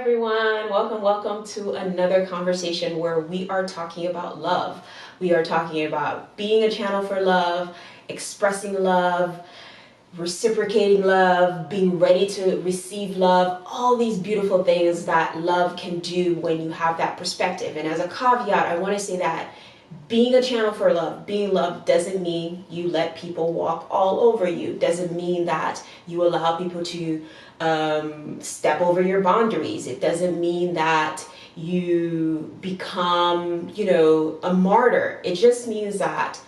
everyone. Welcome to another conversation where we are talking about love. We are talking about being a channel for love, expressing love, reciprocating love, being ready to receive love, all these beautiful things that love can do when you have that perspective. And as a caveat, I want to say that being a channel for love, being loved, doesn't mean you let people walk all over you. Doesn't mean that you allow people to step over your boundaries. It doesn't mean that you become, a martyr. It just means that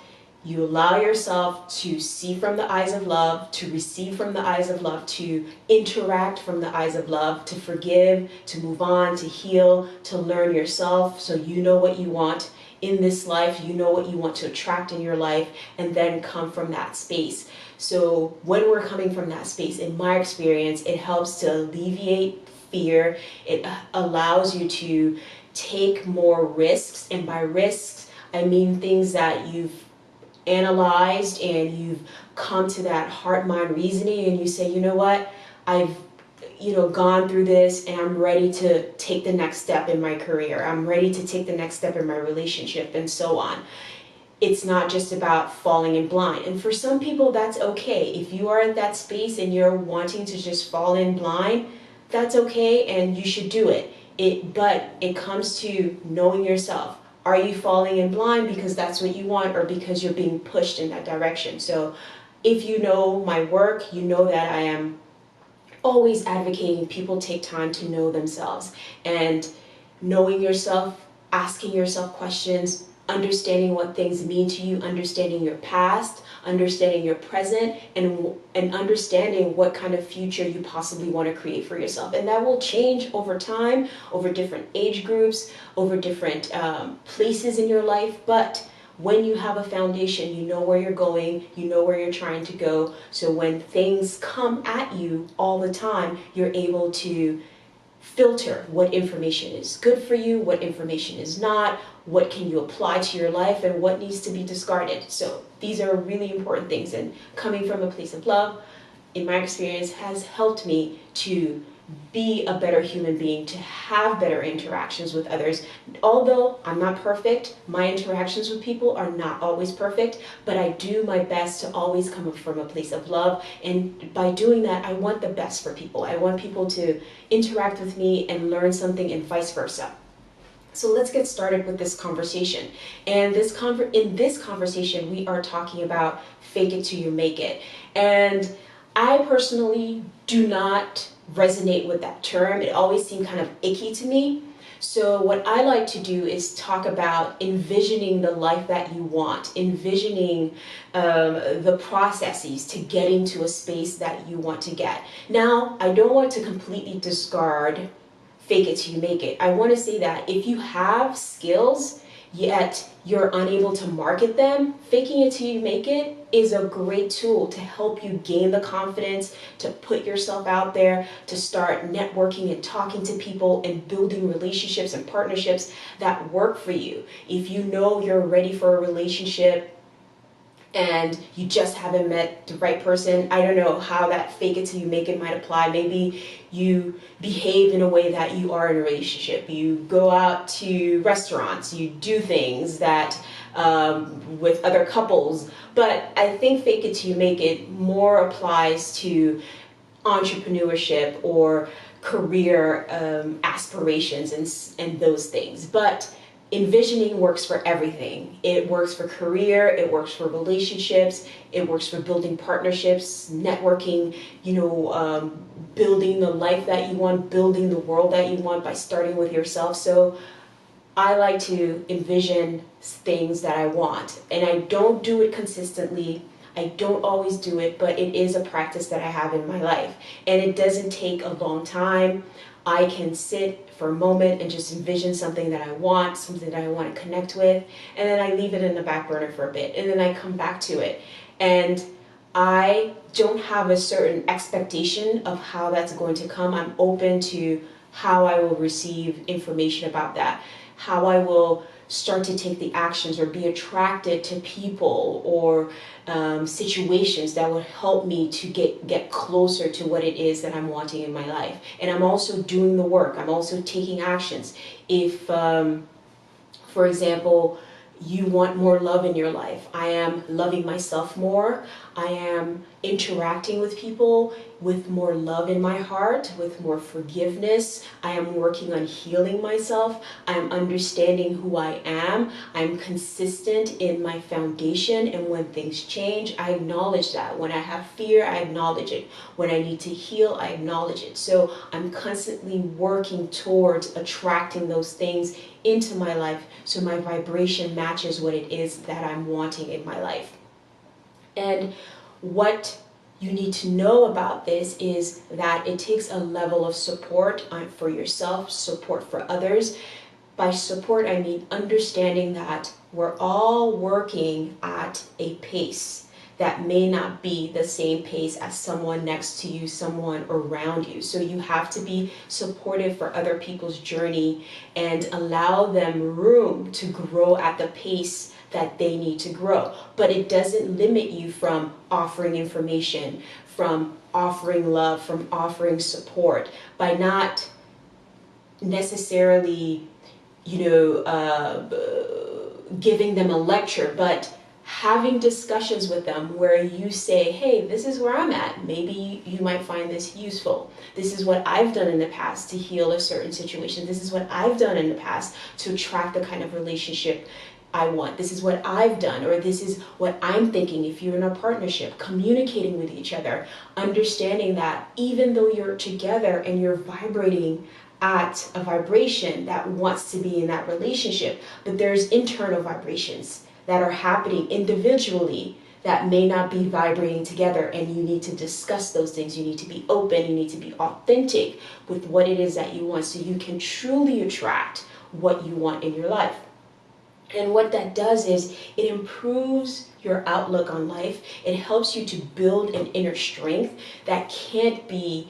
you allow yourself to see from the eyes of love, to receive from the eyes of love, to interact from the eyes of love, to forgive, to move on, to heal, to learn yourself so you know what you want in this life, you know what you want to attract in your life, and then come from that space. So when we're coming from that space, in my experience, it helps to alleviate fear. It allows you to take more risks, and by risks, I mean things that you've analyzed and you've come to that heart-mind reasoning and you say, you know what, I've gone through this and I'm ready to take the next step in my career. I'm ready to take the next step in my relationship and so on. It's not just about falling in blind. And for some people, that's okay. If you are at that space and you're wanting to just fall in blind, that's okay and you should do it. But it comes to knowing yourself. Are you falling in blind because that's what you want or because you're being pushed in that direction? So if you know my work, you know that I am always advocating people take time to know themselves, and knowing yourself, asking yourself questions, understanding what things mean to you, understanding your past, understanding your present, and understanding what kind of future you possibly want to create for yourself. And that will change over time, over different age groups, over different places in your life. But when you have a foundation, you know where you're going, you know where you're trying to go. So when things come at you all the time, you're able to filter what information is good for you, what information is not, what can you apply to your life, and what needs to be discarded. So these are really important things. And coming from a place of love, in my experience, has helped me to be a better human being, to have better interactions with others. Although I'm not perfect, my interactions with people are not always perfect, but I do my best to always come from a place of love. And by doing that, I want the best for people. I want people to interact with me and learn something, and vice versa. So let's get started with this conversation. And in this conversation, we are talking about fake it till you make it. And I personally do not resonate with that term. It always seemed kind of icky to me. So what I like to do is talk about envisioning the life that you want, envisioning the processes to getting to a space that you want to get. Now, I don't want to completely discard fake it till you make it. I want to say that if you have skills, yet you're unable to market them, faking it till you make it is a great tool to help you gain the confidence to put yourself out there, to start networking and talking to people and building relationships and partnerships that work for you. If you know you're ready for a relationship and you just haven't met the right person, I don't know how that fake it till you make it might apply. Maybe you behave in a way that you are in a relationship. You go out to restaurants, you do things that with other couples. But I think fake it till you make it more applies to entrepreneurship or career aspirations and those things. But envisioning works for everything. It works for career, it works for relationships, it works for building partnerships, networking, building the life that you want, building the world that you want by starting with yourself. So I like to envision things that I want, and I don't do it consistently. I don't always do it, but it is a practice that I have in my life, and it doesn't take a long time. I can sit for a moment and just envision something that I want, something that I want to connect with, and then I leave it in the back burner for a bit, and then I come back to it. And I don't have a certain expectation of how that's going to come. I'm open to how I will receive information about that. how I will start to take the actions or be attracted to people or situations that would help me to get closer to what it is that I'm wanting in my life. And I'm also doing the work. I'm also taking actions. If, for example, you want more love in your life, I am loving myself more. I am interacting with people with more love in my heart, with more forgiveness. I am working on healing myself. I'm understanding who I am. I'm consistent in my foundation, and when things change, I acknowledge that. When I have fear, I acknowledge it. When I need to heal, I acknowledge it. So I'm constantly working towards attracting those things into my life so my vibration matches what it is that I'm wanting in my life. And what you need to know about this is that it takes a level of support for yourself, support for others. By support, I mean understanding that we're all working at a pace that may not be the same pace as someone next to you, someone around you. So you have to be supportive for other people's journey and allow them room to grow at the pace that they need to grow. But it doesn't limit you from offering information, from offering love, from offering support, by not necessarily, giving them a lecture, but having discussions with them where you say, hey, this is where I'm at. Maybe you might find this useful. This is what I've done in the past to heal a certain situation. This is what I've done in the past to attract the kind of relationship I want. This is what I've done, or this is what I'm thinking. If you're in a partnership, communicating with each other, understanding that even though you're together and you're vibrating at a vibration that wants to be in that relationship, but there's internal vibrations that are happening individually that may not be vibrating together, and you need to discuss those things. You need to be open, you need to be authentic with what it is that you want so you can truly attract what you want in your life. And what that does is it improves your outlook on life. It helps you to build an inner strength that can't be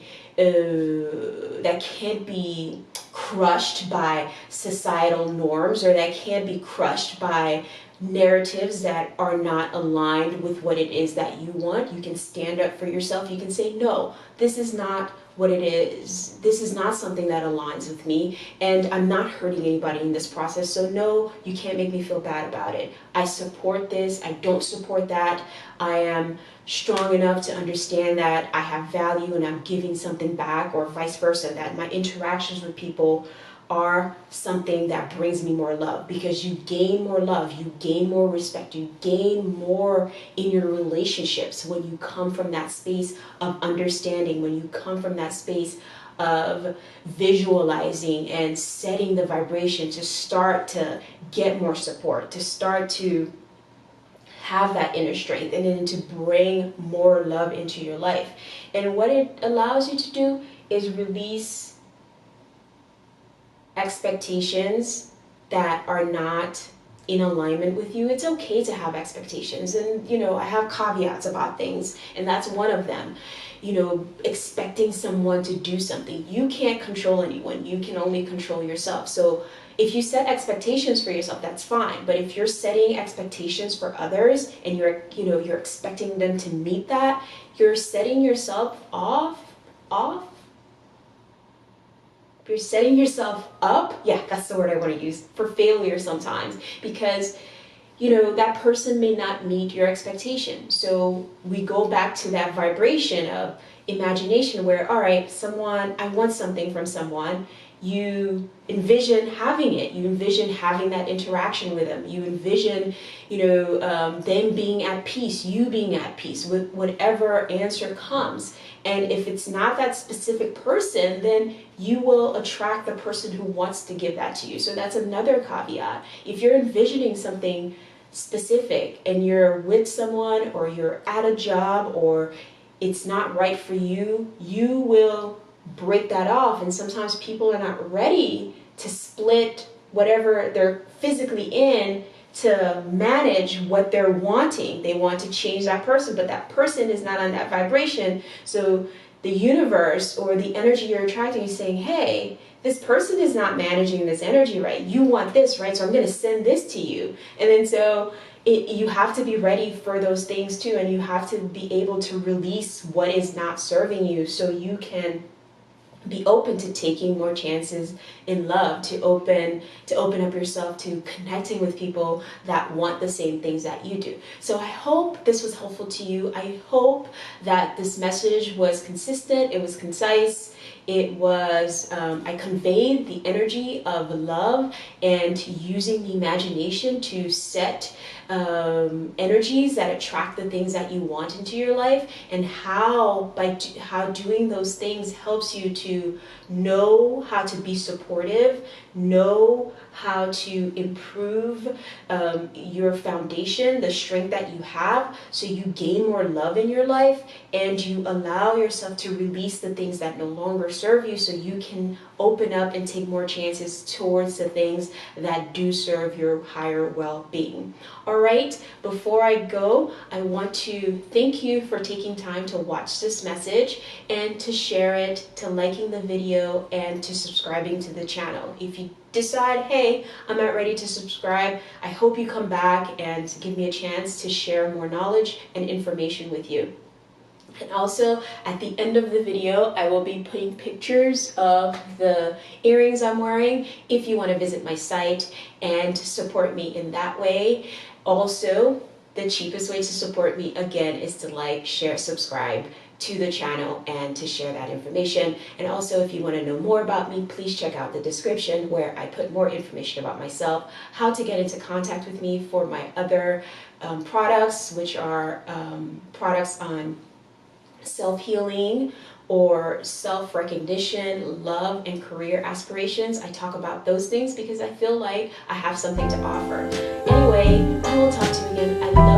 crushed by societal norms, or that can't be crushed by narratives that are not aligned with what it is that you want. You can stand up for yourself. You can say, no, this is not what it is. This is not something that aligns with me, and I'm not hurting anybody in this process. So no, you can't make me feel bad about it. I support this. I don't support that. I am strong enough to understand that I have value and I'm giving something back, or vice versa, that my interactions with people are something that brings me more love, because you gain more love, you gain more respect, you gain more in your relationships when you come from that space of understanding, when you come from that space of visualizing and setting the vibration to start to get more support, to start to have that inner strength, and then to bring more love into your life. And what it allows you to do is release expectations that are not in alignment with you. It's okay to have expectations, and I have caveats about things, and that's one of them. Expecting someone to do something. You can't control anyone. You can only control yourself. So if you set expectations for yourself, that's fine. But if you're setting expectations for others and you're expecting them to meet that, you're setting yourself off. You're setting yourself up, yeah, that's the word I want to use, for failure sometimes, because that person may not meet your expectation. So we go back to that vibration of imagination where, all right, I want something from someone. You envision having it. You envision having that interaction with them. You envision, them being at peace, you being at peace with whatever answer comes. And if it's not that specific person, then you will attract the person who wants to give that to you. So that's another caveat. If you're envisioning something specific and you're with someone, or you're at a job, or it's not right for you, you will break that off. And sometimes people are not ready to split whatever they're physically in to manage what they're wanting. They want to change that person, but that person is not on that vibration. So the universe or the energy you're attracting is saying, hey, this person is not managing this energy right. You want this, right? So I'm going to send this to you. And then so you have to be ready for those things too, and you have to be able to release what is not serving you so you can be open to taking more chances in love, to open up yourself to connecting with people that want the same things that you do. So I hope this was helpful to you. I hope that this message was consistent, it was concise, it was I conveyed the energy of love and using the imagination to set energies that attract the things that you want into your life, and how doing those things helps you to know how to be supportive, know how to improve your foundation, the strength that you have, so you gain more love in your life and you allow yourself to release the things that no longer serve you, so you can open up and take more chances towards the things that do serve your higher well-being. All right, before I go, I want to thank you for taking time to watch this message and to share it, to liking the video, and to subscribing to the channel. If you decide, hey, I'm not ready to subscribe, I hope you come back and give me a chance to share more knowledge and information with you. And also, at the end of the video, I will be putting pictures of the earrings I'm wearing if you want to visit my site and support me in that way. Also, the cheapest way to support me, again, is to like, share, subscribe to the channel and to share that information. And also, if you want to know more about me, please check out the description where I put more information about myself, how to get into contact with me for my other products, which are products on self-healing or self-recognition, love, and career aspirations. I talk about those things because I feel like I have something to offer. Anyway, I will talk to you again. I love